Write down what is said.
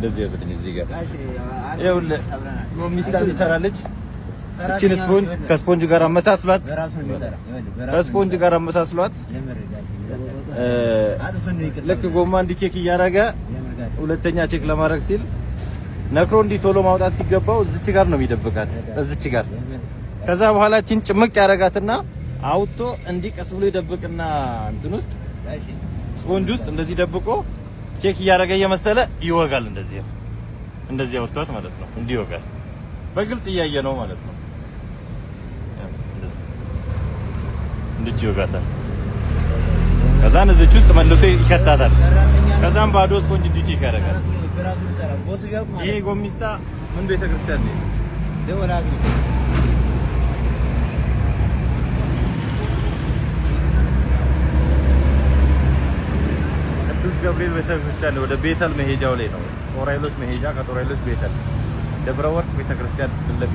እንደዚህ ያዘኝ እዚህ ጋር ይኸውልህ ጎሚስታ ትሰራለች እቺን ስፖንጅ ከስፖንጅ ጋር አመሳስሏት ከስፖንጅ ጋር አመሳስሏት ልክ ጎማ እንዲ ቼክ እያደረገ ሁለተኛ ቼክ ለማድረግ ሲል ነክሮ እንዲ ቶሎ ማውጣት ሲገባው እዚች ጋር ነው የሚደብቃት እዚች ጋር ከዛ በኋላ እቺን ጭምቅ ያረጋትና አውጥቶ እንዲ ቀስ ብሎ ይደብቅና እንትን ውስጥ ስፖንጅ ውስጥ እንደዚህ ደብቆ ቼክ እያደረገ እየመሰለ ይወጋል እንደዚህ አውጥቷት ማለት ነው እንዲ ይወጋል በግልጽ እያየ ነው ማለት ነው እንዲህ ይወጋታል ከዛን እዚች ውስጥ መልሶ ይከታታል ከዛም ባዶ ስፖንጅ እንዲ ቼክ ያደርጋል ይሄ ጎሚስታ ምን ቤተክርስቲያን ነው ደወላግ ቅዱስ ገብርኤል ቤተክርስቲያን ወደ ቤተል መሄጃው ላይ ነው ጦር ኃይሎች መሄጃ ከጦር ኃይሎች ቤተል ደብረ ወርቅ ቤተክርስቲያን ለለብ